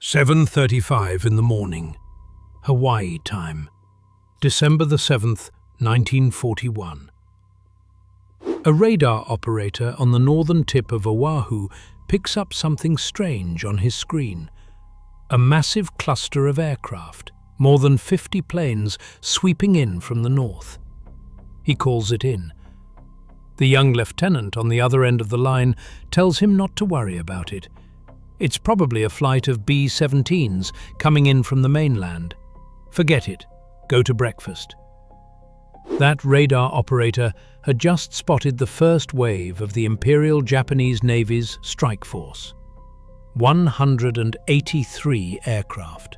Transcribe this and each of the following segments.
7:35 in the morning, Hawaii time, December the 7th, 1941. A radar operator on the northern tip of Oahu picks up something strange on his screen. A massive cluster of aircraft, more than 50 planes sweeping in from the north. He calls it in. The young lieutenant on the other end of the line tells him not to worry about it. It's probably a flight of B-17s coming in from the mainland. Forget it. Go to breakfast. That radar operator had just spotted the first wave of the Imperial Japanese Navy's strike force. 183 aircraft.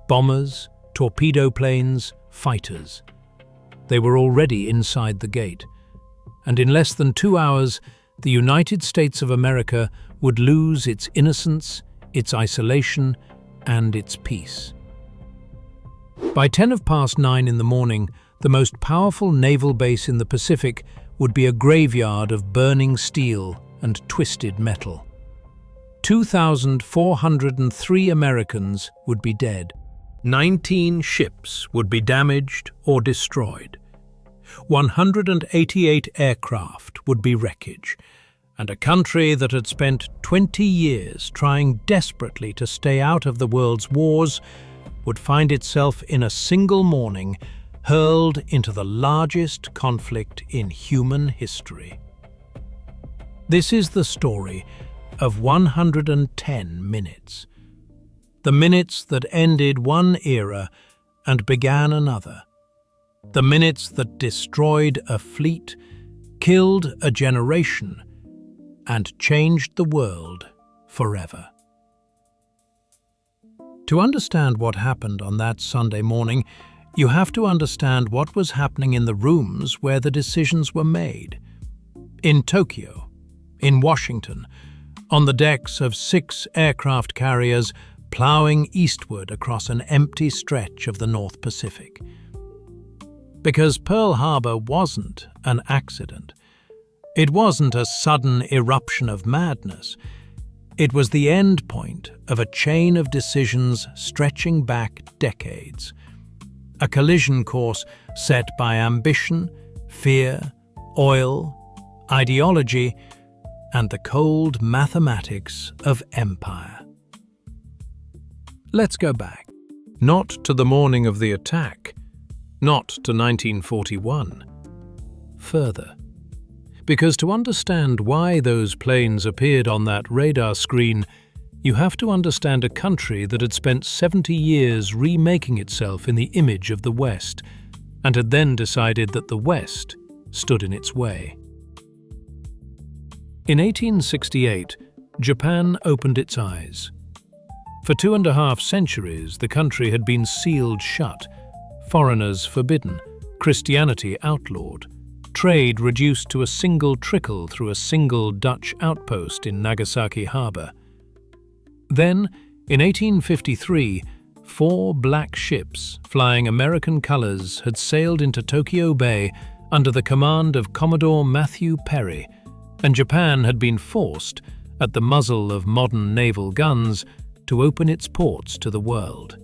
Bombers, torpedo planes, fighters. They were already inside the gate. And in less than 2 hours, the United States of America would lose its innocence, its isolation, and its peace. By 9:10 in the morning, the most powerful naval base in the Pacific would be a graveyard of burning steel and twisted metal. 2,403 Americans would be dead. 19 ships would be damaged or destroyed. 188 aircraft would be wreckage, and a country that had spent 20 years trying desperately to stay out of the world's wars would find itself in a single morning hurled into the largest conflict in human history. This is the story of 110 minutes. The minutes that ended one era and began another. The minutes that destroyed a fleet, killed a generation, and changed the world forever. To understand what happened on that Sunday morning, you have to understand what was happening in the rooms where the decisions were made. In Tokyo, in Washington, on the decks of 6 aircraft carriers plowing eastward across an empty stretch of the North Pacific. Because Pearl Harbor wasn't an accident. It wasn't a sudden eruption of madness. It was the end point of a chain of decisions stretching back decades. A collision course set by ambition, fear, oil, ideology, and the cold mathematics of empire. Let's go back. Not to the morning of the attack, not to 1941. Further. Because to understand why those planes appeared on that radar screen, you have to understand a country that had spent 70 years remaking itself in the image of the West, and had then decided that the West stood in its way. In 1868, Japan opened its eyes. For 2.5 centuries, the country had been sealed shut, foreigners forbidden, Christianity outlawed, trade reduced to a single trickle through a single Dutch outpost in Nagasaki Harbor. Then, in 1853, 4 black ships flying American colors had sailed into Tokyo Bay under the command of Commodore Matthew Perry, and Japan had been forced, at the muzzle of modern naval guns, to open its ports to the world.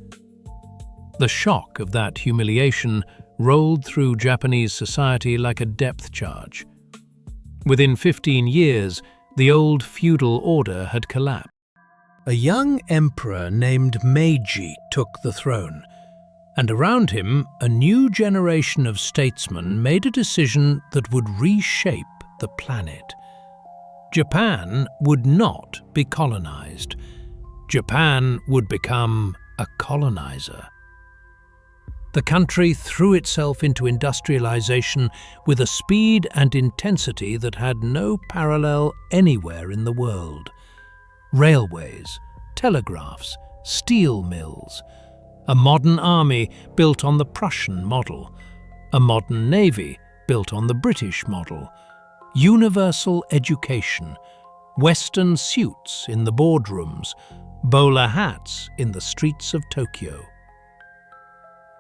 The shock of that humiliation rolled through Japanese society like a depth charge. Within 15 years, the old feudal order had collapsed. A young emperor named Meiji took the throne, and around him, a new generation of statesmen made a decision that would reshape the planet. Japan would not be colonized. Japan would become a colonizer. The country threw itself into industrialization with a speed and intensity that had no parallel anywhere in the world. Railways, telegraphs, steel mills, a modern army built on the Prussian model, a modern navy built on the British model, universal education, Western suits in the boardrooms, bowler hats in the streets of Tokyo.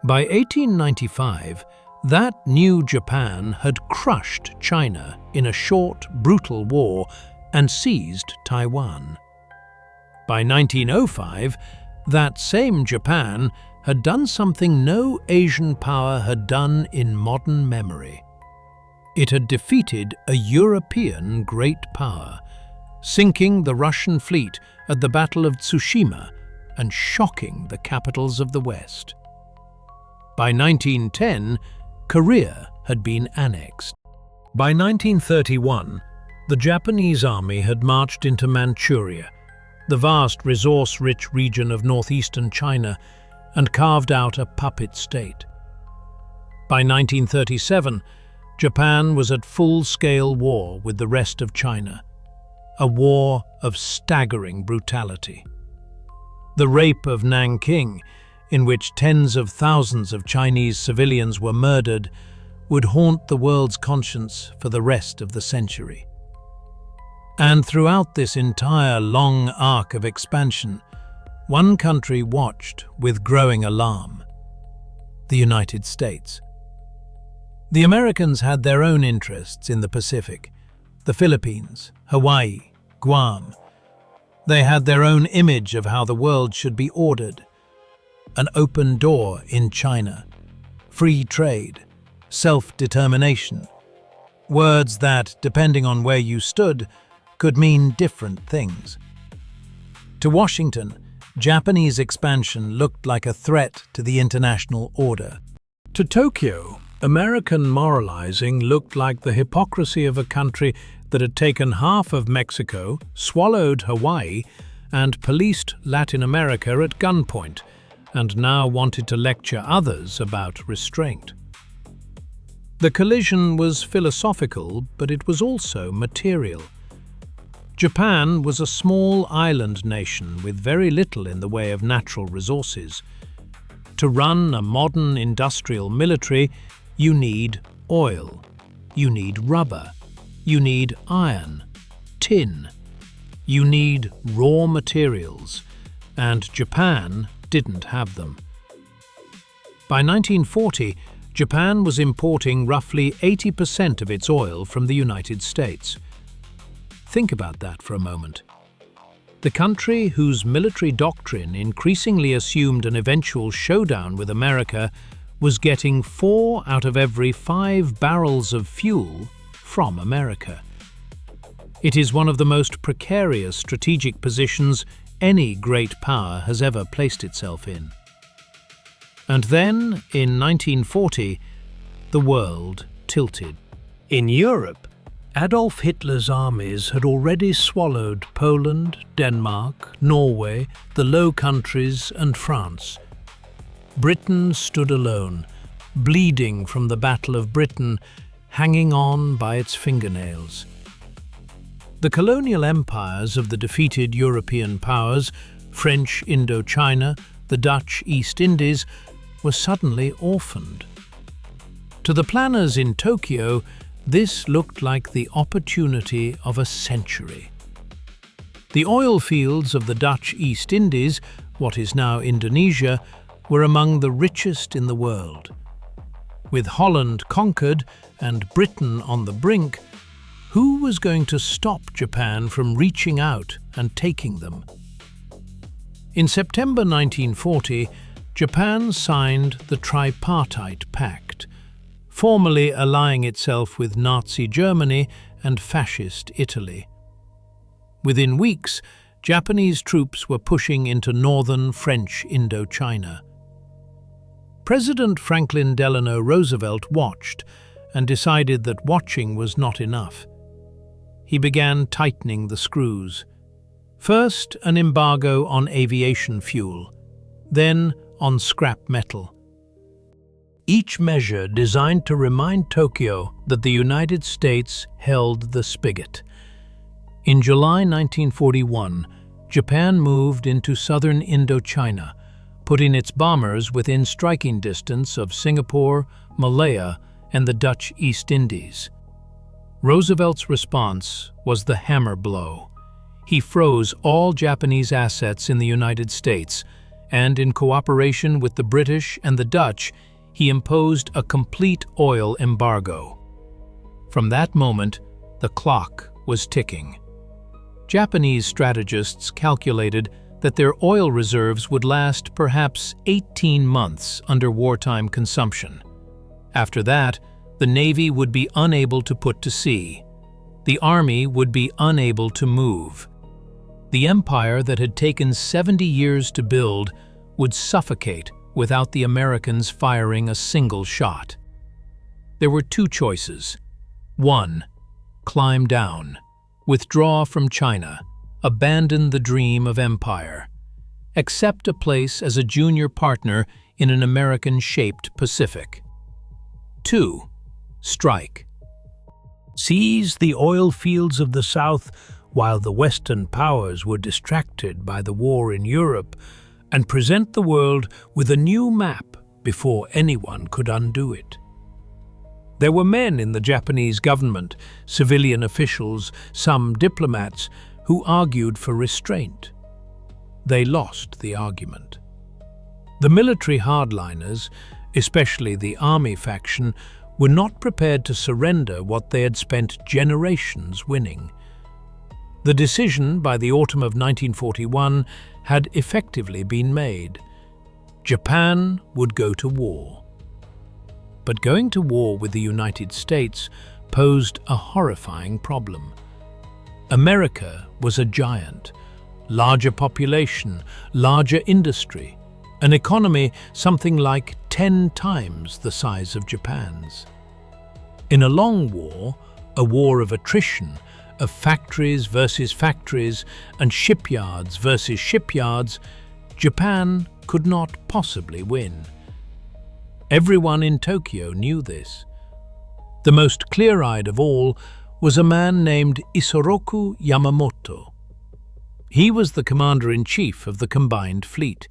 By 1895, that new Japan had crushed China in a short, brutal war and seized Taiwan. By 1905, That same Japan had done something no Asian power had done in modern memory. It had defeated a European great power, sinking the Russian fleet at the Battle of Tsushima and shocking the capitals of the West. By 1910, Korea had been annexed. By 1931, the Japanese army had marched into Manchuria, the vast resource-rich region of northeastern China, and carved out a puppet state. By 1937, Japan was at full-scale war with the rest of China, a war of staggering brutality. The rape of Nanking, in which tens of thousands of Chinese civilians were murdered, would haunt the world's conscience for the rest of the century. And throughout this entire long arc of expansion, one country watched with growing alarm: the United States. The Americans had their own interests in the Pacific: the Philippines, Hawaii, Guam. They had their own image of how the world should be ordered: an open door in China, free trade, self-determination. Words that, depending on where you stood, could mean different things. To Washington, Japanese expansion looked like a threat to the international order. To Tokyo, American moralizing looked like the hypocrisy of a country that had taken half of Mexico, swallowed Hawaii, and policed Latin America at gunpoint, and now wanted to lecture others about restraint. The collision was philosophical, but it was also material. Japan was a small island nation with very little in the way of natural resources. To run a modern industrial military, you need oil, you need rubber, you need iron, tin, you need raw materials, and Japan didn't have them. By 1940, Japan was importing roughly 80% of its oil from the United States. Think about that for a moment. The country whose military doctrine increasingly assumed an eventual showdown with America was getting 4 out of every 5 barrels of fuel from America. It is one of the most precarious strategic positions any great power has ever placed itself in. And then, in 1940, the world tilted. In Europe, Adolf Hitler's armies had already swallowed Poland, Denmark, Norway, the Low Countries, and France. Britain stood alone, bleeding from the Battle of Britain, hanging on by its fingernails. The colonial empires of the defeated European powers, French Indochina, the Dutch East Indies, were suddenly orphaned. To the planners in Tokyo, this looked like the opportunity of a century. The oil fields of the Dutch East Indies, what is now Indonesia, were among the richest in the world. With Holland conquered and Britain on the brink, who was going to stop Japan from reaching out and taking them? In September 1940, Japan signed the Tripartite Pact, formally allying itself with Nazi Germany and Fascist Italy. Within weeks, Japanese troops were pushing into northern French Indochina. President Franklin Delano Roosevelt watched and decided that watching was not enough. He began tightening the screws. First, an embargo on aviation fuel, then on scrap metal. Each measure designed to remind Tokyo that the United States held the spigot. In July 1941, Japan moved into southern Indochina, putting its bombers within striking distance of Singapore, Malaya, and the Dutch East Indies. Roosevelt's response was the hammer blow. He froze all Japanese assets in the United States, and in cooperation with the British and the Dutch, he imposed a complete oil embargo. From that moment, the clock was ticking. Japanese strategists calculated that their oil reserves would last perhaps 18 months under wartime consumption. After that, the Navy would be unable to put to sea. The Army would be unable to move. The empire that had taken 70 years to build would suffocate without the Americans firing a single shot. There were two choices. 1. Climb down. Withdraw from China. Abandon the dream of empire. Accept a place as a junior partner in an American-shaped Pacific. 2. Strike. Seize the oil fields of the South while the Western powers were distracted by the war in Europe, and present the world with a new map before anyone could undo it. There were men in the Japanese government, civilian officials, some diplomats, who argued for restraint. They lost the argument. The military hardliners, especially the army faction, were not prepared to surrender what they had spent generations winning. The decision by the autumn of 1941 had effectively been made. Japan would go to war. But going to war with the United States posed a horrifying problem. America was a giant, larger population, larger industry, an economy something like 10 times the size of Japan's. In a long war, a war of attrition, of factories versus factories and shipyards versus shipyards, Japan could not possibly win. Everyone in Tokyo knew this. The most clear-eyed of all was a man named Isoroku Yamamoto. He was the commander-in-chief of the combined fleet.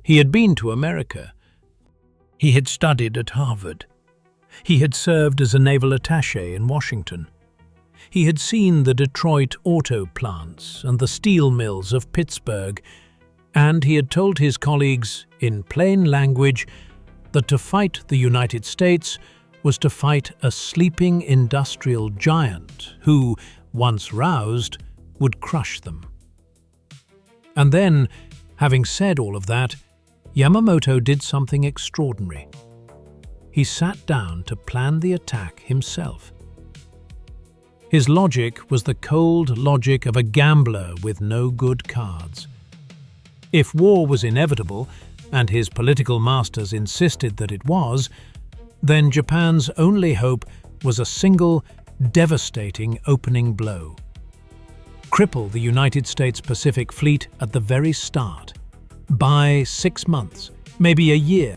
He had been to America. He had studied at Harvard. He had served as a naval attaché in Washington. He had seen the Detroit auto plants and the steel mills of Pittsburgh, and he had told his colleagues, in plain language, that to fight the United States was to fight a sleeping industrial giant who, once roused, would crush them. And then, having said all of that, Yamamoto did something extraordinary. He sat down to plan the attack himself. His logic was the cold logic of a gambler with no good cards. If war was inevitable, and his political masters insisted that it was, then Japan's only hope was a single, devastating opening blow. Cripple the United States Pacific Fleet at the very start. Buy 6 months, maybe a year.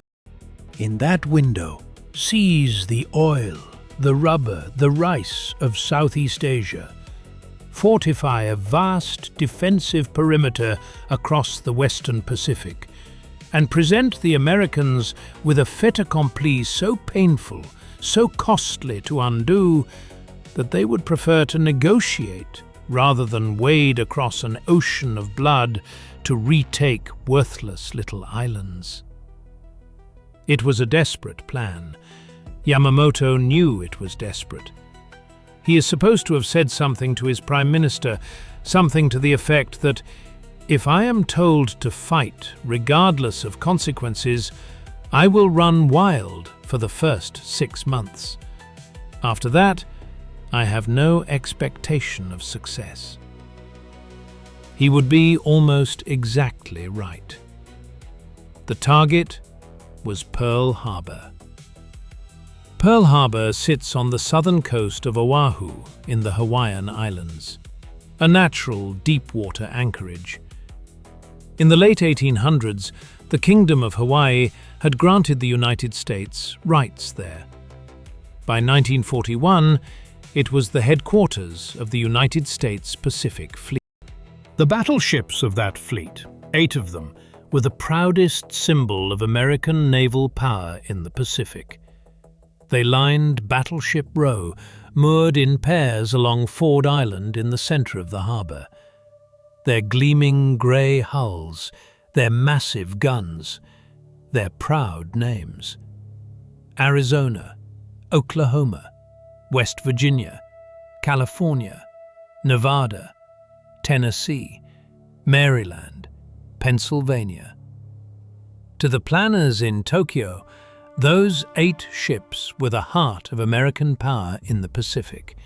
In that window, seize the oil, the rubber, the rice of Southeast Asia. Fortify a vast defensive perimeter across the Western Pacific, and present the Americans with a fait accompli so painful, so costly to undo, that they would prefer to negotiate rather than wade across an ocean of blood to retake worthless little islands. It was a desperate plan. Yamamoto knew it was desperate. He is supposed to have said something to his Prime Minister, something to the effect that, "If I am told to fight regardless of consequences, I will run wild for the first 6 months. After that, I have no expectation of success." He would be almost exactly right. The target was Pearl Harbor. Pearl Harbor sits on the southern coast of Oahu in the Hawaiian Islands, a natural deep-water anchorage. In the late 1800s, the Kingdom of Hawaii had granted the United States rights there. By 1941, it was the headquarters of the United States Pacific Fleet. The battleships of that fleet, 8 of them, were the proudest symbol of American naval power in the Pacific. They lined Battleship Row, moored in pairs along Ford Island in the center of the harbor. Their gleaming grey hulls, their massive guns, their proud names. Arizona, Oklahoma, West Virginia, California, Nevada, Tennessee, Maryland, Pennsylvania. To the planners in Tokyo, those 8 ships were the heart of American power in the Pacific.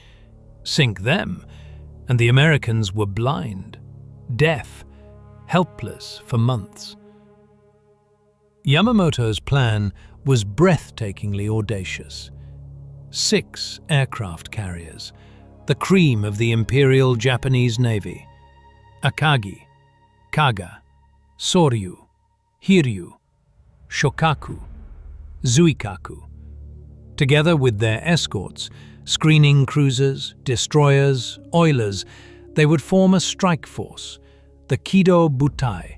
Sink them, and the Americans were blind, deaf, helpless for months. Yamamoto's plan was breathtakingly audacious. 6 aircraft carriers, the cream of the Imperial Japanese Navy: Akagi, Kaga, Soryu, Hiryu, Shokaku, Zuikaku. Together with their escorts, screening cruisers, destroyers, oilers, they would form a strike force, the Kido Butai,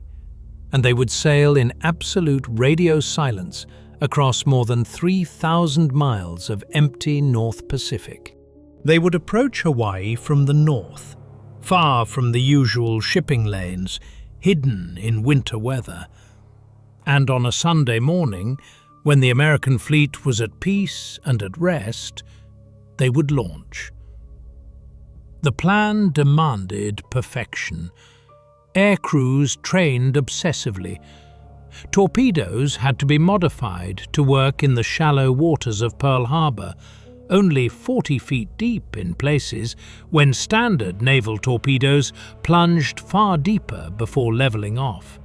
and they would sail in absolute radio silence across more than 3,000 miles of empty North Pacific. They would approach Hawaii from the north, far from the usual shipping lanes, hidden in winter weather. And on a Sunday morning, when the American fleet was at peace and at rest, they would launch. The plan demanded perfection. Air crews trained obsessively. Torpedoes had to be modified to work in the shallow waters of Pearl Harbor, only 40 feet deep in places, when standard naval torpedoes plunged far deeper before leveling off.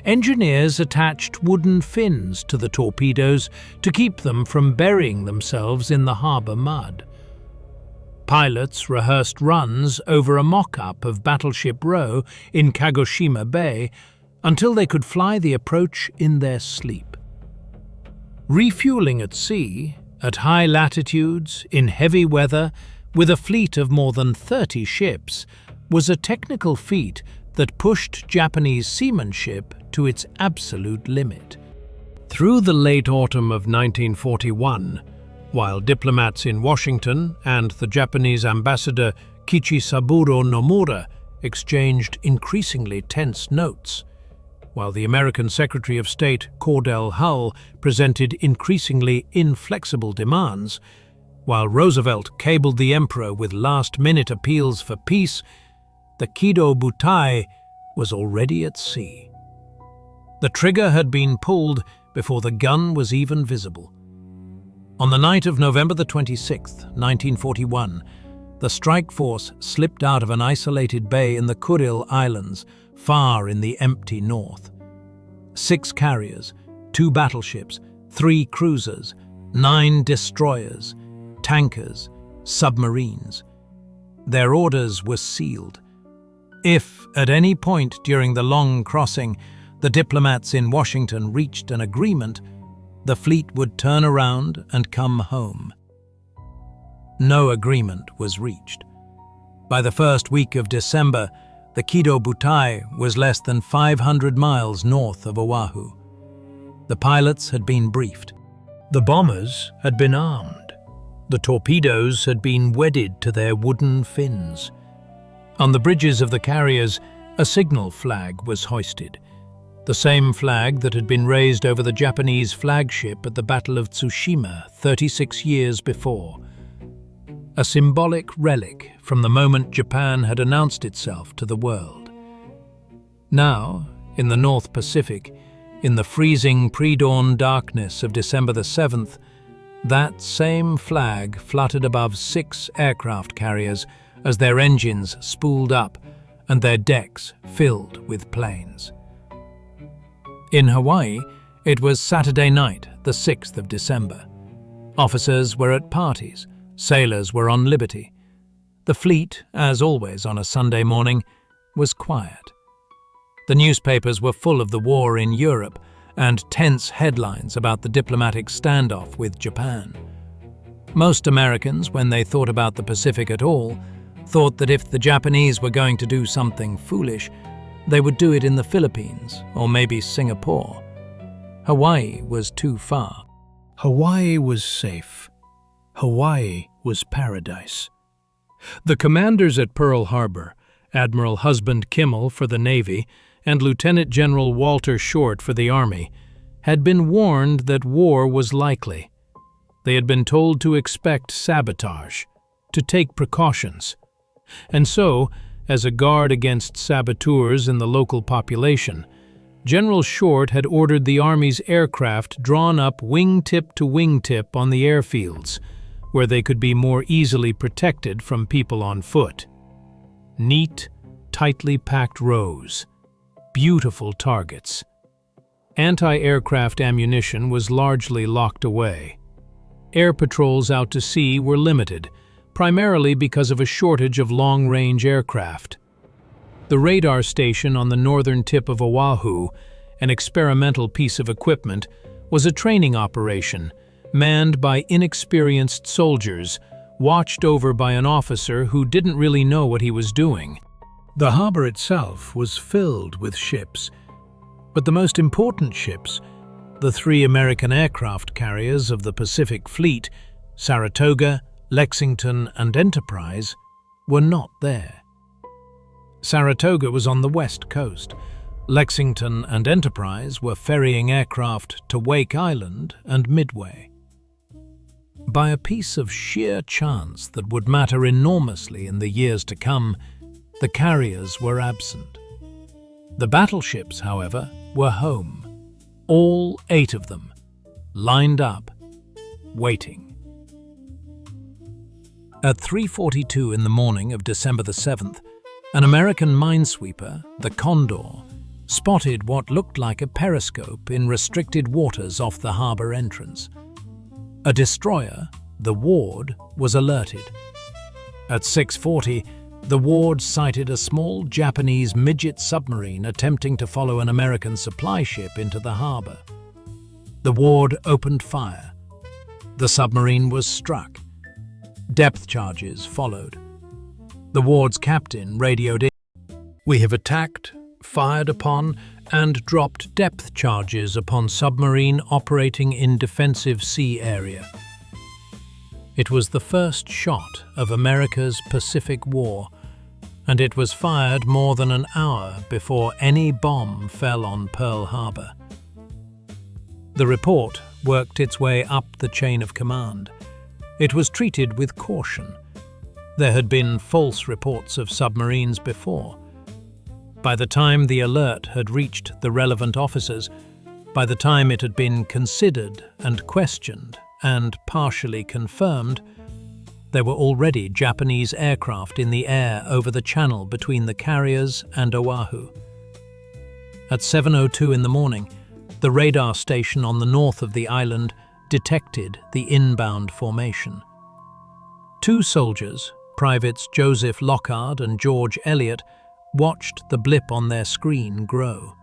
Engineers attached wooden fins to the torpedoes to keep them from burying themselves in the harbor mud. Pilots rehearsed runs over a mock-up of Battleship Row in Kagoshima Bay until they could fly the approach in their sleep. Refueling at sea, at high latitudes, in heavy weather, with a fleet of more than 30 ships, was a technical feat that pushed Japanese seamanship to its absolute limit. Through the late autumn of 1941, while diplomats in Washington and the Japanese ambassador Kichisaburo Nomura exchanged increasingly tense notes, while the American Secretary of State Cordell Hull presented increasingly inflexible demands, while Roosevelt cabled the emperor with last-minute appeals for peace, the Kido Butai was already at sea. The trigger had been pulled before the gun was even visible. On the night of November the 26th, 1941, the strike force slipped out of an isolated bay in the Kuril Islands, far in the empty north. 6 carriers, 2 battleships, 3 cruisers, 9 destroyers, tankers, submarines. Their orders were sealed. If, at any point during the long crossing, the diplomats in Washington reached an agreement, the fleet would turn around and come home. No agreement was reached. By the first week of December, the Kido Butai was less than 500 miles north of Oahu. The pilots had been briefed. The bombers had been armed. The torpedoes had been wedded to their wooden fins. On the bridges of the carriers, a signal flag was hoisted, the same flag that had been raised over the Japanese flagship at the Battle of Tsushima 36 years before. A symbolic relic from the moment Japan had announced itself to the world. Now, in the North Pacific, in the freezing pre-dawn darkness of December the 7th, that same flag fluttered above 6 aircraft carriers as their engines spooled up and their decks filled with planes. In Hawaii, it was Saturday night, the 6th of December. Officers were at parties, sailors were on liberty. The fleet, as always on a Sunday morning, was quiet. The newspapers were full of the war in Europe and tense headlines about the diplomatic standoff with Japan. Most Americans, when they thought about the Pacific at all, thought that if the Japanese were going to do something foolish, they would do it in the Philippines or maybe Singapore. Hawaii was too far. Hawaii was safe. Hawaii was paradise. The commanders at Pearl Harbor, Admiral Husband Kimmel for the Navy and Lieutenant General Walter Short for the Army, had been warned that war was likely. They had been told to expect sabotage, to take precautions. And so, As a guard against saboteurs in the local population, General Short had ordered the Army's aircraft drawn up wingtip to wingtip on the airfields, where they could be more easily protected from people on foot. Neat, tightly packed rows. Beautiful targets. Anti-aircraft ammunition was largely locked away. Air patrols out to sea were limited, primarily because of a shortage of long-range aircraft. The radar station on the northern tip of Oahu, an experimental piece of equipment, was a training operation, manned by inexperienced soldiers, watched over by an officer who didn't really know what he was doing. The harbor itself was filled with ships, but the most important ships, the 3 American aircraft carriers of the Pacific Fleet, Saratoga, Lexington, and Enterprise, were not there. Saratoga was on the west coast. Lexington and Enterprise were ferrying aircraft to Wake Island and Midway. By a piece of sheer chance that would matter enormously in the years to come, the carriers were absent. The battleships, however, were home, all 8 of them, lined up, waiting. At 3:42 in the morning of December the 7th, an American minesweeper, the Condor, spotted what looked like a periscope in restricted waters off the harbor entrance. A destroyer, the Ward, was alerted. At 6:40, the Ward sighted a small Japanese midget submarine attempting to follow an American supply ship into the harbor. The Ward opened fire. The submarine was struck. Depth charges followed. The Ward's captain radioed in, "We have attacked, fired upon, and dropped depth charges upon submarine operating in defensive sea area." It was the first shot of America's Pacific War, and it was fired more than an hour before any bomb fell on Pearl Harbor. The report worked its way up the chain of command. It was treated with caution. There had been false reports of submarines before. By the time the alert had reached the relevant officers, by the time it had been considered and questioned and partially confirmed, there were already Japanese aircraft in the air over the channel between the carriers and Oahu. At 7:02 in the morning, the radar station on the north of the island detected the inbound formation. 2 soldiers, Privates Joseph Lockhart and George Elliott, watched the blip on their screen grow.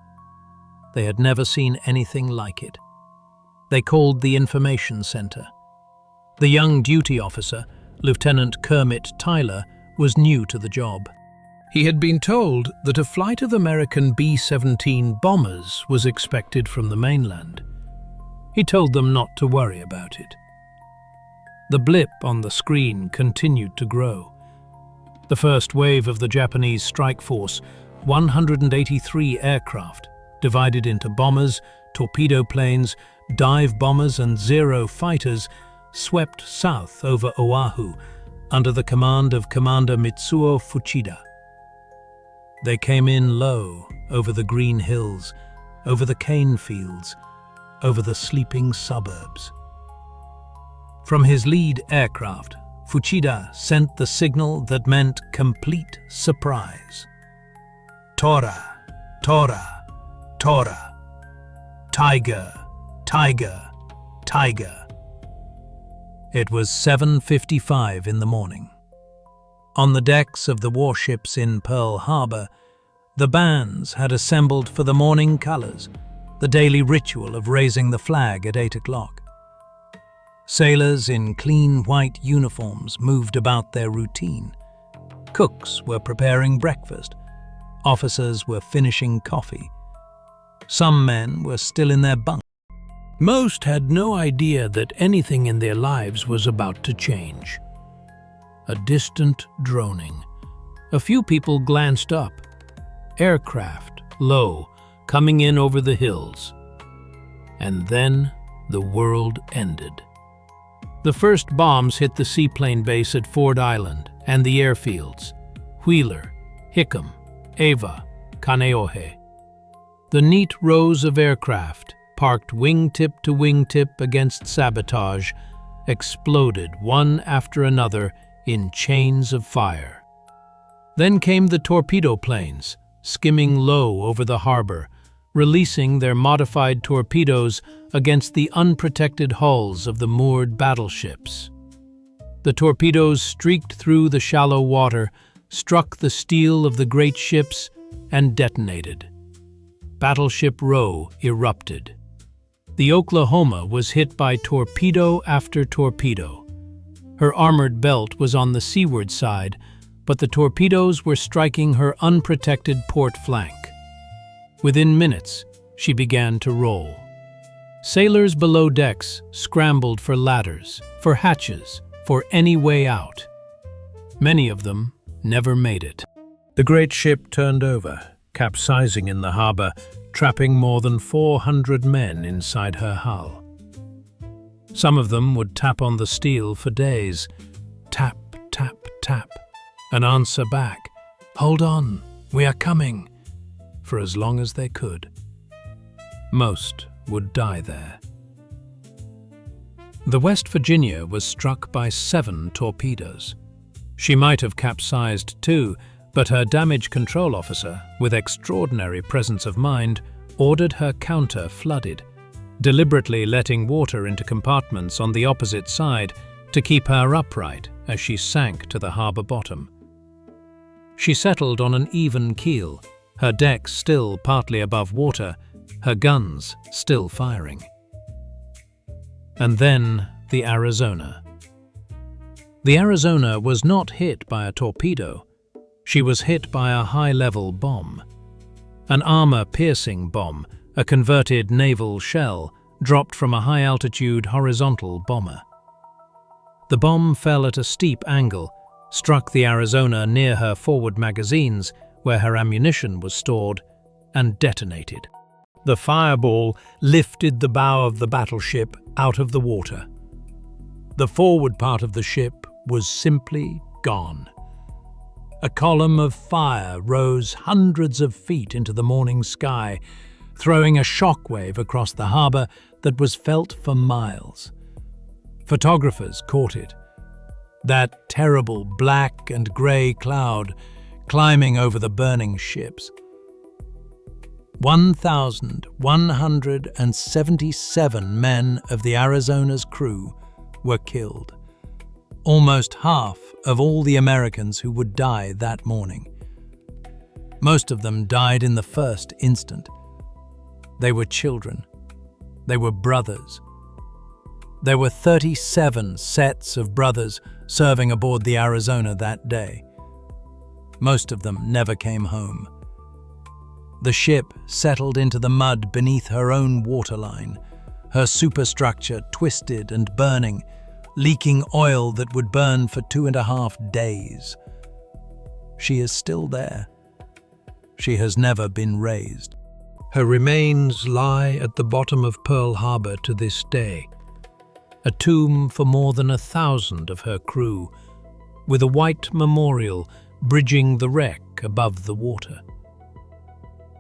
They had never seen anything like it. They called the information center. The young duty officer, Lieutenant Kermit Tyler, was new to the job. He had been told that a flight of American B-17 bombers was expected from the mainland. He told them not to worry about it. The blip on the screen continued to grow. The first wave of the Japanese strike force, 183 aircraft, divided into bombers, torpedo planes, dive bombers and Zero fighters, swept south over Oahu under the command of Commander Mitsuo Fuchida. They came in low over the green hills, over the cane fields, over the sleeping suburbs. From his lead aircraft, Fuchida sent the signal that meant complete surprise. Tora, Tora, Tora. Tiger, Tiger, Tiger. It was 7:55 in the morning. On the decks of the warships in Pearl Harbor, the bands had assembled for the morning colors, the daily ritual of raising the flag at 8 o'clock. Sailors in clean white uniforms moved about their routine. Cooks were preparing breakfast. Officers were finishing coffee. Some men were still in their bunks. Most had no idea that anything in their lives was about to change. A distant droning. A few people glanced up. Aircraft, low, coming in over the hills. And then the world ended. The first bombs hit the seaplane base at Ford Island and the airfields. Wheeler, Hickam, Ava, Kaneohe. The neat rows of aircraft, parked wingtip to wingtip against sabotage, exploded one after another in chains of fire. Then came the torpedo planes, skimming low over the harbor, releasing their modified torpedoes against the unprotected hulls of the moored battleships. The torpedoes streaked through the shallow water, struck the steel of the great ships, and detonated. Battleship Row erupted. The Oklahoma was hit by torpedo after torpedo. Her armored belt was on the seaward side, but the torpedoes were striking her unprotected port flank. Within minutes, she began to roll. Sailors below decks scrambled for ladders, for hatches, for any way out. Many of them never made it. The great ship turned over, capsizing in the harbor, trapping more than 400 men inside her hull. Some of them would tap on the steel for days. Tap, tap, tap. An answer back. Hold on, we are coming. For as long as they could. Most would die there. The West Virginia was struck by 7 torpedoes. She might have capsized too, but her damage control officer, with extraordinary presence of mind, ordered her counter flooded, deliberately letting water into compartments on the opposite side to keep her upright as she sank to the harbor bottom. She settled on an even keel, her decks still partly above water, her guns still firing. And then the Arizona. The Arizona was not hit by a torpedo. She was hit by a high-level bomb. An armor-piercing bomb, a converted naval shell, dropped from a high-altitude horizontal bomber. The bomb fell at a steep angle, struck the Arizona near her forward magazines, where her ammunition was stored, and detonated. The fireball lifted the bow of the battleship out of the water. The forward part of the ship was simply gone. A column of fire rose hundreds of feet into the morning sky, throwing a shockwave across the harbor that was felt for miles. Photographers caught it. That terrible black and grey cloud climbing over the burning ships. 1,177 men of the Arizona's crew were killed. Almost half of all the Americans who would die that morning. Most of them died in the first instant. They were children. They were brothers. There were 37 sets of brothers serving aboard the Arizona that day. Most of them never came home. The ship settled into the mud beneath her own waterline, her superstructure twisted and burning, leaking oil that would burn for 2.5 days. She is still there. She has never been raised. Her remains lie at the bottom of Pearl Harbor to this day, a tomb for more than 1,000 of her crew, with a white memorial bridging the wreck above the water.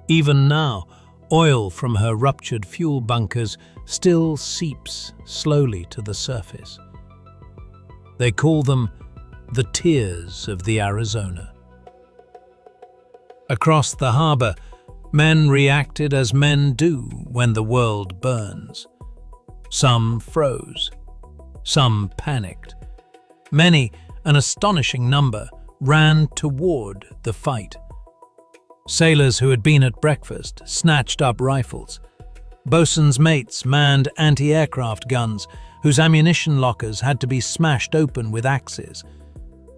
Even now, oil from her ruptured fuel bunkers still seeps slowly to the surface. They call them the tears of the Arizona. Across the harbor, men reacted as men do when the world burns. Some froze. Some panicked. Many, an astonishing number, ran toward the fight. Sailors who had been at breakfast snatched up rifles. Bosun's mates manned anti-aircraft guns whose ammunition lockers had to be smashed open with axes.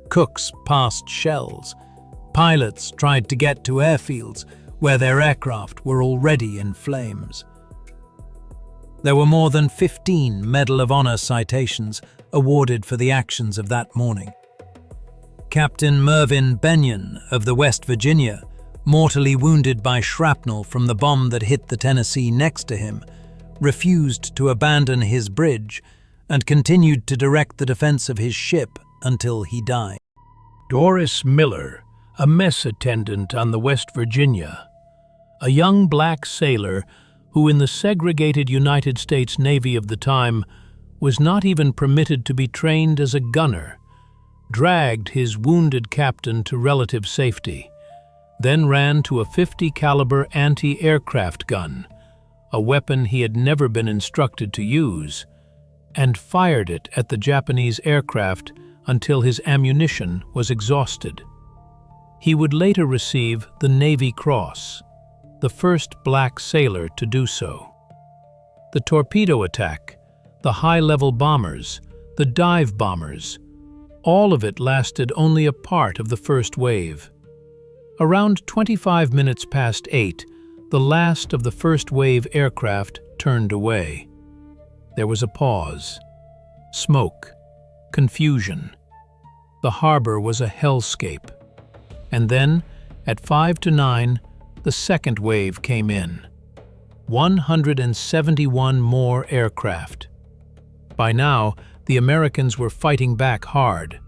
Cooks passed shells. Pilots tried to get to airfields where their aircraft were already in flames. There were more than 15 Medal of Honor citations awarded for the actions of that morning. Captain Mervyn Benyon of the West Virginia, mortally wounded by shrapnel from the bomb that hit the Tennessee next to him, refused to abandon his bridge and continued to direct the defense of his ship until he died. Doris Miller, a mess attendant on the West Virginia, a young black sailor who in the segregated United States Navy of the time was not even permitted to be trained as a gunner, dragged his wounded captain to relative safety, then ran to a .50 caliber anti-aircraft gun, a weapon he had never been instructed to use, and fired it at the Japanese aircraft until his ammunition was exhausted. He would later receive the Navy Cross, the first black sailor to do so. The torpedo attack, the high-level bombers, the dive bombers, all of it lasted only a part of the first wave. Around 25 minutes past 8, the last of the first wave aircraft turned away. There was a pause, smoke, confusion. The harbor was a hellscape. And then, at 5 to 9, the second wave came in. 171 more aircraft. By now, the Americans were fighting back hard.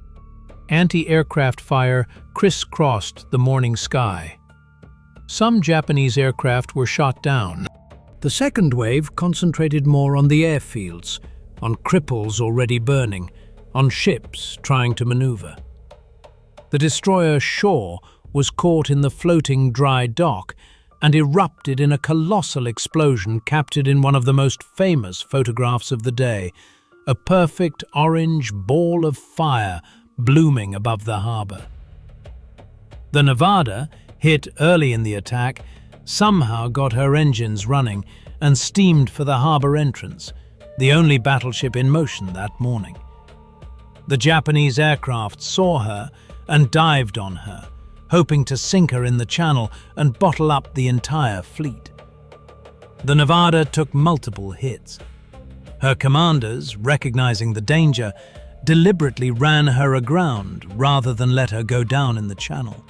Anti-aircraft fire crisscrossed the morning sky. Some Japanese aircraft were shot down. The second wave concentrated more on the airfields, on cripples already burning, on ships trying to maneuver. The destroyer Shaw was caught in the floating dry dock and erupted in a colossal explosion captured in one of the most famous photographs of the day, a perfect orange ball of fire blooming above the harbor. The Nevada, hit early in the attack, somehow got her engines running and steamed for the harbor entrance, the only battleship in motion that morning. The Japanese aircraft saw her and dived on her, hoping to sink her in the channel and bottle up the entire fleet. The Nevada took multiple hits. Her commanders, recognizing the danger, deliberately ran her aground rather than let her go down in the channel.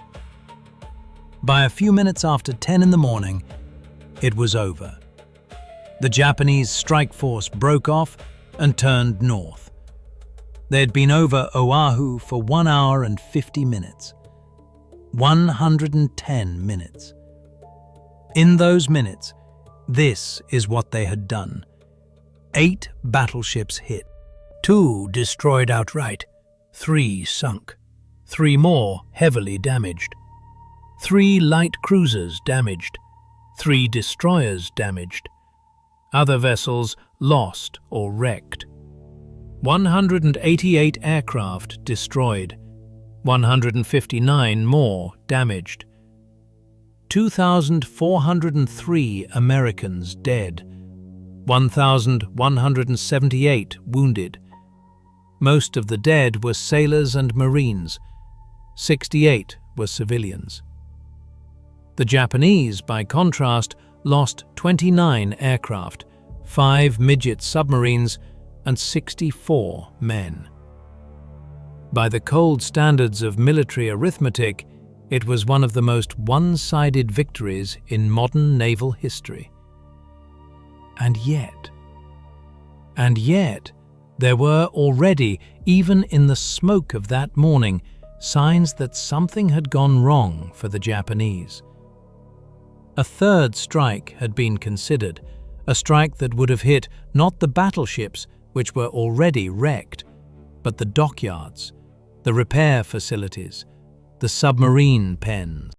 By a few minutes after 10 in the morning, it was over. The Japanese strike force broke off and turned north. They had been over Oahu for 1 hour and 50 minutes. 110 minutes. In those minutes, this is what they had done. 8 battleships hit. 2 destroyed outright. 3 sunk. 3 more heavily damaged. 3 light cruisers damaged. 3 destroyers damaged. Other vessels lost or wrecked. 188 aircraft destroyed. 159 more damaged. 2,403 Americans dead. 1,178 wounded. Most of the dead were sailors and Marines. 68 were civilians. The Japanese, by contrast, lost 29 aircraft, 5 midget submarines, and 64 men. By the cold standards of military arithmetic, it was one of the most one-sided victories in modern naval history. And yet, there were already, even in the smoke of that morning, signs that something had gone wrong for the Japanese. A third strike had been considered, a strike that would have hit not the battleships, which were already wrecked, but the dockyards, the repair facilities, the submarine pens,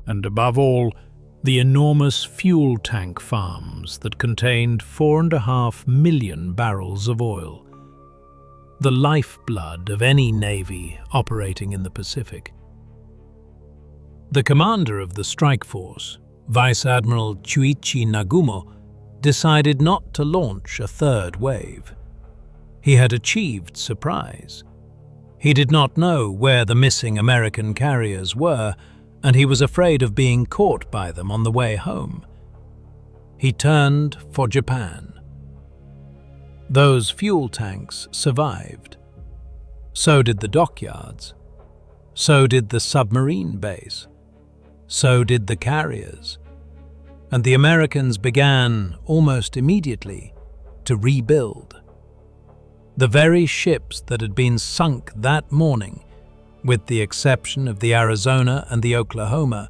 and above all, the enormous fuel tank farms that contained 4.5 million barrels of oil, the lifeblood of any navy operating in the Pacific. The commander of the strike force, Vice Admiral Chuichi Nagumo, decided not to launch a third wave. He had achieved surprise. He did not know where the missing American carriers were, and he was afraid of being caught by them on the way home. He turned for Japan. Those fuel tanks survived. So did the dockyards. So did the submarine base. So did the carriers. And the Americans began, almost immediately, to rebuild. The very ships that had been sunk that morning with the exception of the Arizona and the Oklahoma,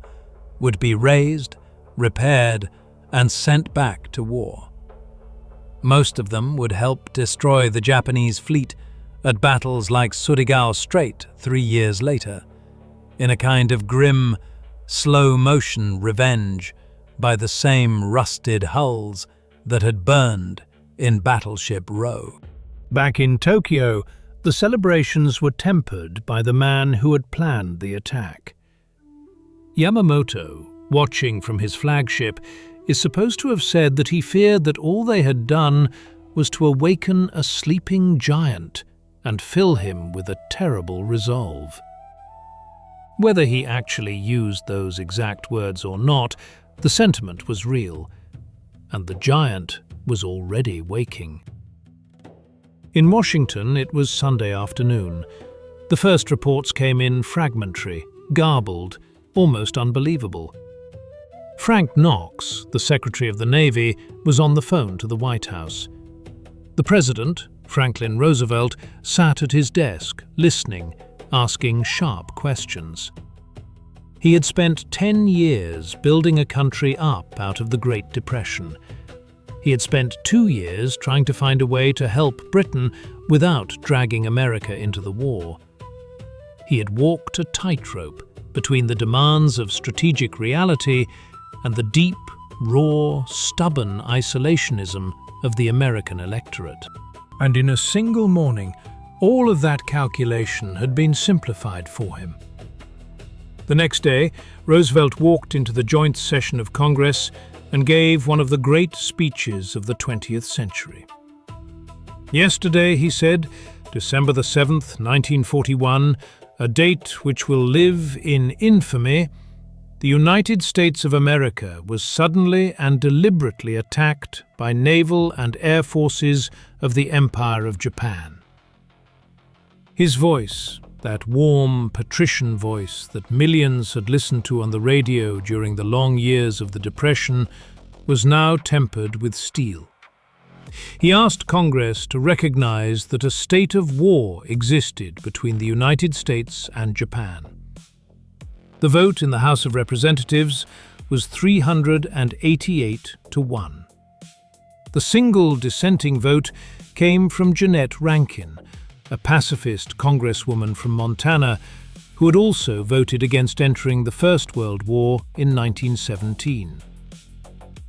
would be raised, repaired, and sent back to war. Most of them would help destroy the Japanese fleet at battles like Surigao Strait 3 years later, in a kind of grim, slow-motion revenge by the same rusted hulls that had burned in Battleship Row. Back in Tokyo, the celebrations were tempered by the man who had planned the attack. Yamamoto, watching from his flagship, is supposed to have said that he feared that all they had done was to awaken a sleeping giant and fill him with a terrible resolve. Whether he actually used those exact words or not, the sentiment was real, and the giant was already waking. In Washington, it was Sunday afternoon. The first reports came in fragmentary, garbled, almost unbelievable. Frank Knox, the Secretary of the Navy, was on the phone to the White House. The President, Franklin Roosevelt, sat at his desk, listening, asking sharp questions. He had spent 10 years building a country up out of the Great Depression. He had spent 2 years trying to find a way to help Britain without dragging America into the war. He had walked a tightrope between the demands of strategic reality and the deep, raw, stubborn isolationism of the American electorate. And in a single morning, all of that calculation had been simplified for him. The next day, Roosevelt walked into the joint session of Congress and gave one of the great speeches of the 20th century. Yesterday, he said, December the 7th, 1941, a date which will live in infamy, the United States of America was suddenly and deliberately attacked by naval and air forces of the Empire of Japan. His voice, that warm, patrician voice that millions had listened to on the radio during the long years of the Depression, was now tempered with steel. He asked Congress to recognize that a state of war existed between the United States and Japan. The vote in the House of Representatives was 388 to 1. The single dissenting vote came from Jeannette Rankin, a pacifist congresswoman from Montana who had also voted against entering the First World War in 1917.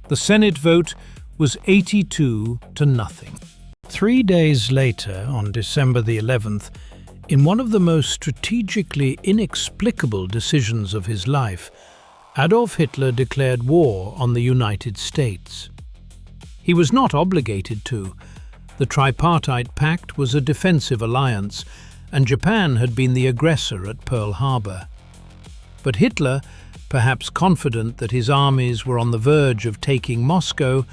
The Senate vote was 82 to nothing. 3 days later, on December the 11th, in one of the most strategically inexplicable decisions of his life, Adolf Hitler declared war on the United States. He was not obligated to. The Tripartite Pact was a defensive alliance, and Japan had been the aggressor at Pearl Harbor. But Hitler, perhaps confident that his armies were on the verge of taking Moscow,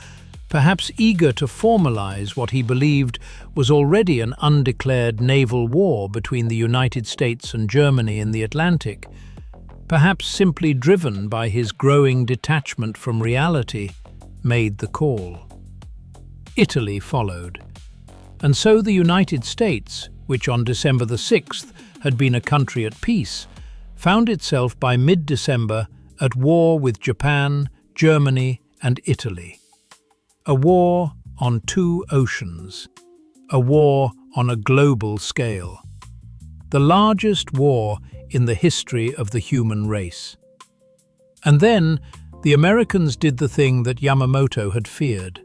perhaps eager to formalize what he believed was already an undeclared naval war between the United States and Germany in the Atlantic, perhaps simply driven by his growing detachment from reality, made the call. Italy followed. And so the United States, which on December the 6th had been a country at peace, found itself by mid-December at war with Japan, Germany, and Italy. A war on 2 oceans. A war on a global scale. The largest war in the history of the human race. And then the Americans did the thing that Yamamoto had feared.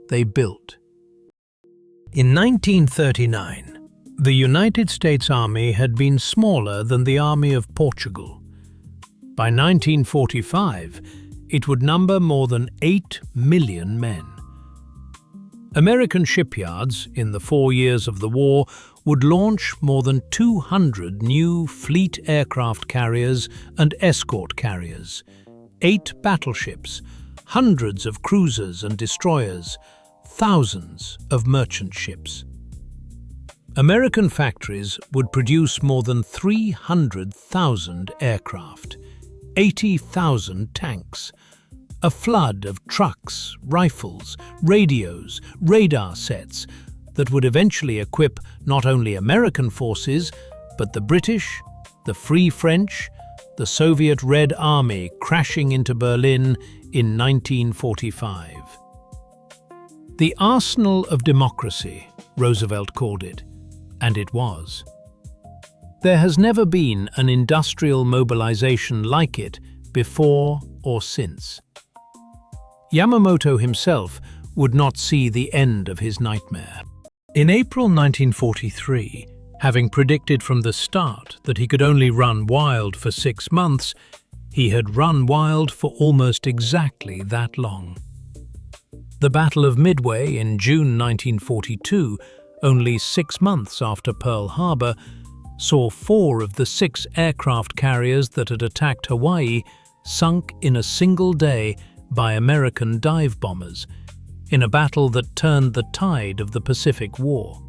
They built. In 1939, the United States Army had been smaller than the Army of Portugal. By 1945, it would number more than 8 million men. American shipyards, in the 4 years of the war, would launch more than 200 new fleet aircraft carriers and escort carriers, 8 battleships, hundreds of cruisers and destroyers, thousands of merchant ships. American factories would produce more than 300,000 aircraft, 80,000 tanks, a flood of trucks, rifles, radios, radar sets that would eventually equip not only American forces, but the British, the Free French, the Soviet Red Army crashing into Berlin in 1945. The arsenal of democracy, Roosevelt called it, and it was. There has never been an industrial mobilization like it before or since. Yamamoto himself would not see the end of his nightmare. In April 1943, having predicted from the start that he could only run wild for 6 months, he had run wild for almost exactly that long. The Battle of Midway in June 1942, only 6 months after Pearl Harbor, saw 4 of the 6 aircraft carriers that had attacked Hawaii sunk in a single day by American dive bombers, in a battle that turned the tide of the Pacific War.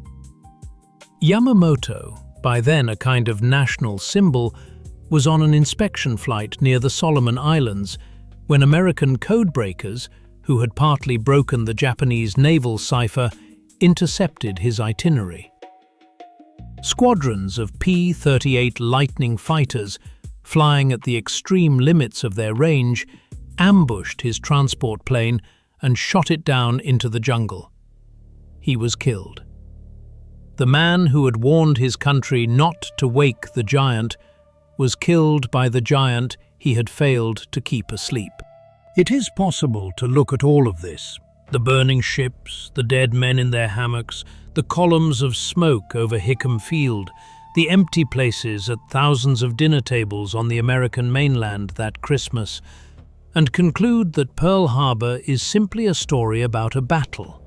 Yamamoto, by then a kind of national symbol, was on an inspection flight near the Solomon Islands when American codebreakers, who had partly broken the Japanese naval cipher, intercepted his itinerary. Squadrons of P-38 Lightning fighters, flying at the extreme limits of their range, ambushed his transport plane and shot it down into the jungle. He was killed. The man who had warned his country not to wake the giant was killed by the giant he had failed to keep asleep. It is possible to look at all of this, the burning ships, the dead men in their hammocks, the columns of smoke over Hickam Field, the empty places at thousands of dinner tables on the American mainland that Christmas, and conclude that Pearl Harbor is simply a story about a battle,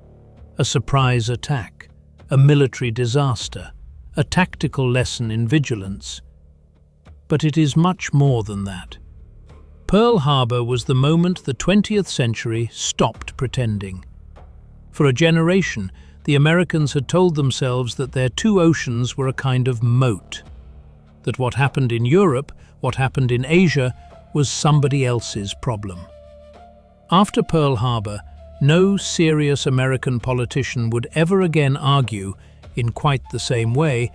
a surprise attack, a military disaster, a tactical lesson in vigilance. But it is much more than that. Pearl Harbor was the moment the 20th century stopped pretending. For a generation, the Americans had told themselves that their 2 oceans were a kind of moat, that what happened in Europe, what happened in Asia, was somebody else's problem. After Pearl Harbor, no serious American politician would ever again argue, in quite the same way,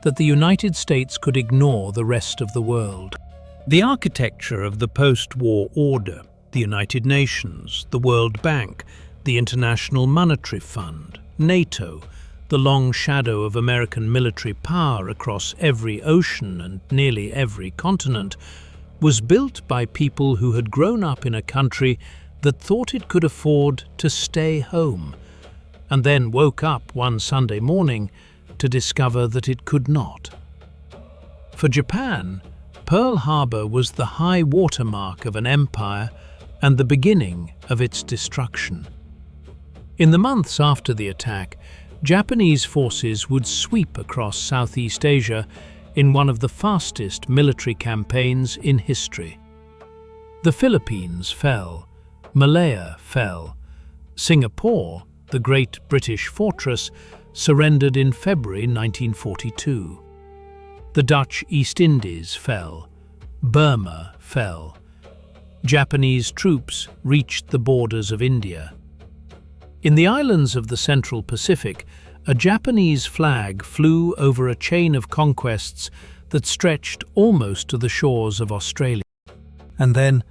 that the United States could ignore the rest of the world. The architecture of the post-war order, the United Nations, the World Bank, the International Monetary Fund, NATO, the long shadow of American military power across every ocean and nearly every continent, was built by people who had grown up in a country that thought it could afford to stay home, and then woke up one Sunday morning to discover that it could not. For Japan, Pearl Harbor was the high watermark of an empire and the beginning of its destruction. In the months after the attack, Japanese forces would sweep across Southeast Asia in one of the fastest military campaigns in history. The Philippines fell, Malaya fell, Singapore, the great British fortress, surrendered in February 1942. The Dutch East Indies fell, Burma fell. Japanese troops reached the borders of India. In the islands of the Central Pacific, a Japanese flag flew over a chain of conquests that stretched almost to the shores of Australia. And then,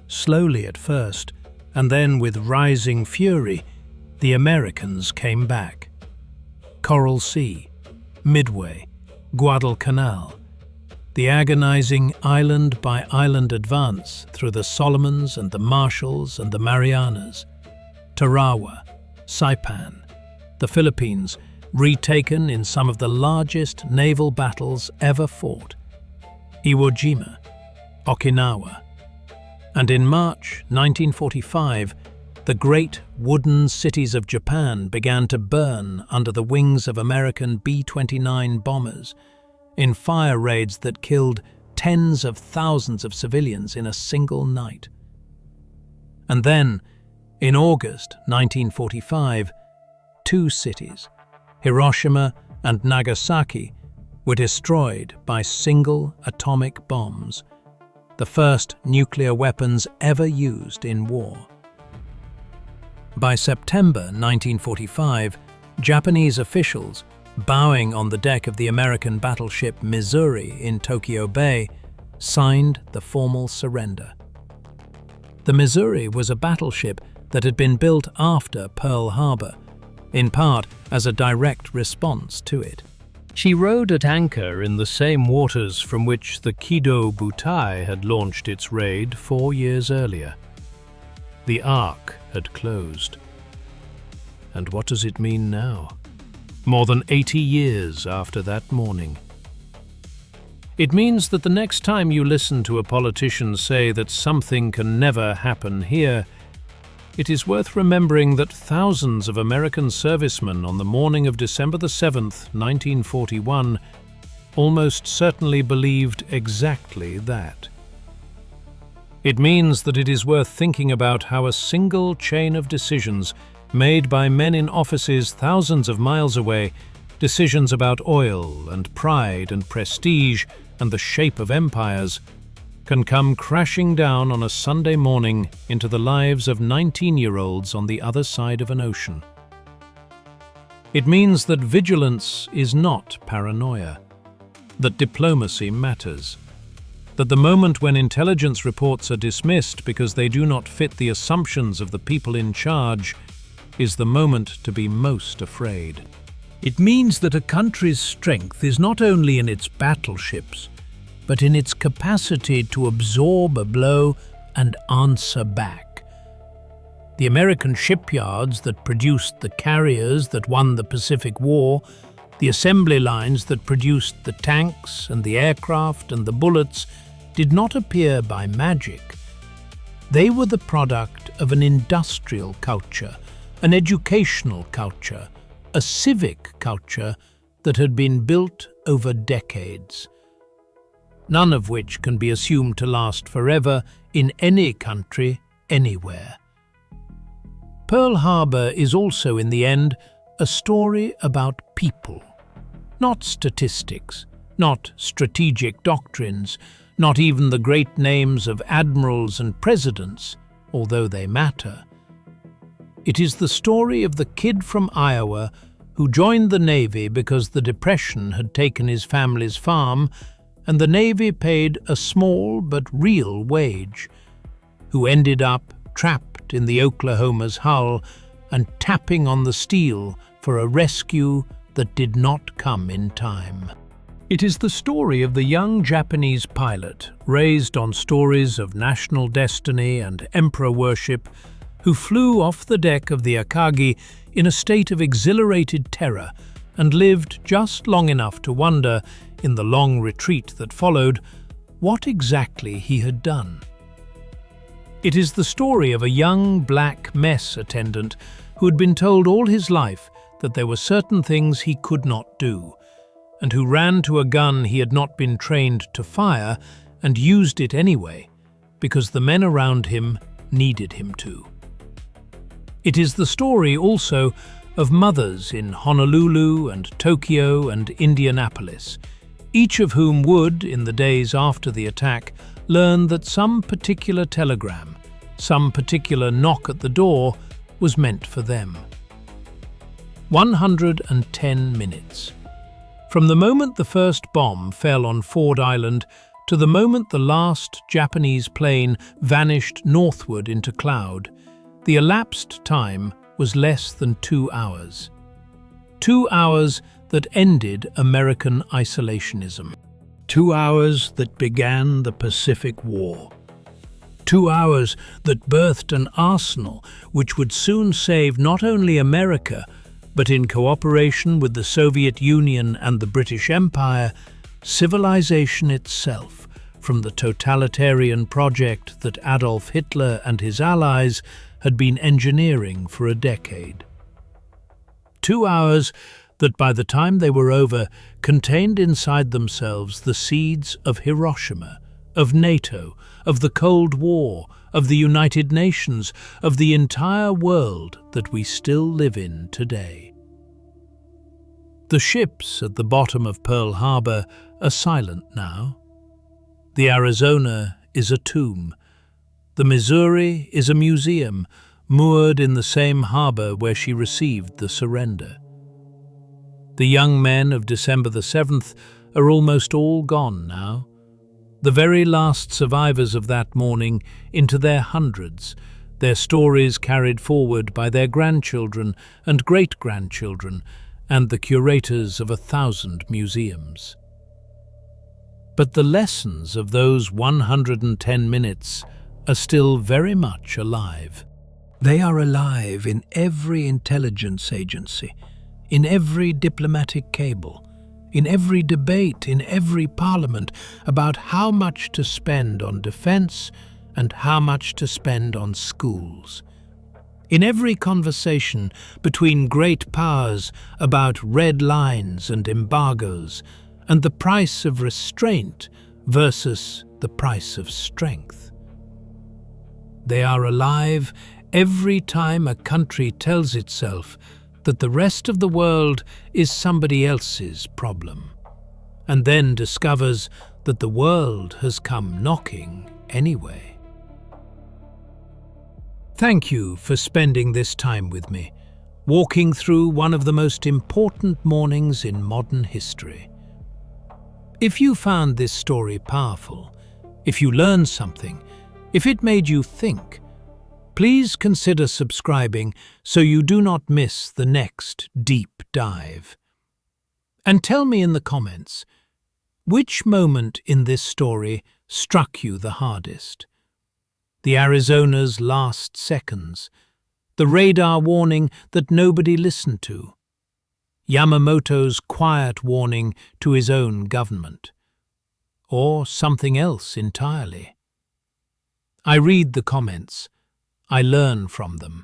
slowly at first, and then with rising fury, the Americans came back. Coral Sea, Midway, Guadalcanal, the agonizing island-by-island advance through the Solomons and the Marshalls and the Marianas, Tarawa, Saipan, the Philippines, retaken in some of the largest naval battles ever fought, Iwo Jima, Okinawa, and in March 1945, the great wooden cities of Japan began to burn under the wings of American B-29 bombers, in fire raids that killed tens of thousands of civilians in a single night. And then, in August 1945, 2 cities, Hiroshima and Nagasaki, were destroyed by single atomic bombs, the first nuclear weapons ever used in war. By September 1945, Japanese officials, bowing on the deck of the American battleship Missouri in Tokyo Bay, signed the formal surrender. The Missouri was a battleship that had been built after Pearl Harbor, in part as a direct response to it. She rode at anchor in the same waters from which the WWII had launched its raid 4 years earlier. The arc had closed. And what does it mean now? More than 80 years after that morning. It means that the next time you listen to a politician say that something can never happen here, it is worth remembering that thousands of American servicemen on the morning of December the 7th, 1941, almost certainly believed exactly that. It means that it is worth thinking about how a single chain of decisions made by men in offices thousands of miles away, decisions about oil and pride and prestige and the shape of empires, can come crashing down on a Sunday morning into the lives of 19-year-olds on the other side of an ocean. It means that vigilance is not paranoia, that diplomacy matters, that the moment when intelligence reports are dismissed because they do not fit the assumptions of the people in charge is the moment to be most afraid. It means that a country's strength is not only in its battleships, but in its capacity to absorb a blow and answer back. The American shipyards that produced the carriers that won the Pacific War, the assembly lines that produced the tanks and the aircraft and the bullets, did not appear by magic. They were the product of an industrial culture, an educational culture, a civic culture that had been built over decades, none of which can be assumed to last forever in any country, anywhere. Pearl Harbor is also, in the end, a story about people, not statistics, not strategic doctrines, not even the great names of admirals and presidents, although they matter. It is the story of the kid from Iowa who joined the Navy because the Depression had taken his family's farm and the Navy paid a small but real wage, who ended up trapped in the Oklahoma's hull and tapping on the steel for a rescue that did not come in time. It is the story of the young Japanese pilot, raised on stories of national destiny and emperor worship, who flew off the deck of the Akagi in a state of exhilarated terror and lived just long enough to wonder, in the long retreat that followed, what exactly he had done. It is the story of a young black mess attendant who had been told all his life that there were certain things he could not do, and who ran to a gun he had not been trained to fire and used it anyway, because the men around him needed him to. It is the story also of mothers in Honolulu and Tokyo and Indianapolis, each of whom would, in the days after the attack, learn that some particular telegram, some particular knock at the door, was meant for them. 110 minutes. From the moment the first bomb fell on Ford Island to the moment the last Japanese plane vanished northward into cloud, the elapsed time was less than 2 hours. 2 hours that ended American isolationism. 2 hours that began the Pacific War. 2 hours that birthed an arsenal which would soon save not only America, but in cooperation with the Soviet Union and the British Empire, civilization itself from the totalitarian project that Adolf Hitler and his allies had been engineering for a decade. 2 hours that by the time they were over contained inside themselves the seeds of Hiroshima, of NATO, of the Cold War, of the United Nations, of the entire world that we still live in today. The ships at the bottom of Pearl Harbor are silent now. The Arizona is a tomb. The Missouri is a museum, moored in the same harbor where she received the surrender. The young men of December the 7th are almost all gone now. The very last survivors of that morning into their hundreds, their stories carried forward by their grandchildren and great-grandchildren and the curators of 1,000 museums. But the lessons of those 110 minutes are still very much alive. They are alive in every intelligence agency, in every diplomatic cable, in every debate, in every parliament about how much to spend on defense and how much to spend on schools. In every conversation between great powers about red lines and embargoes and the price of restraint versus the price of strength. They are alive every time a country tells itself that the rest of the world is somebody else's problem, and then discovers that the world has come knocking anyway. Thank you for spending this time with me, walking through one of the most important mornings in modern history. If you found this story powerful, if you learned something, if it made you think, please consider subscribing so you do not miss the next deep dive. And tell me in the comments, which moment in this story struck you the hardest? The Arizona's last seconds, the radar warning that nobody listened to, Yamamoto's quiet warning to his own government, or something else entirely. I read the comments, I learn from them,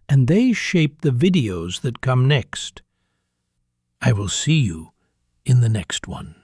and they shape the videos that come next. I will see you in the next one.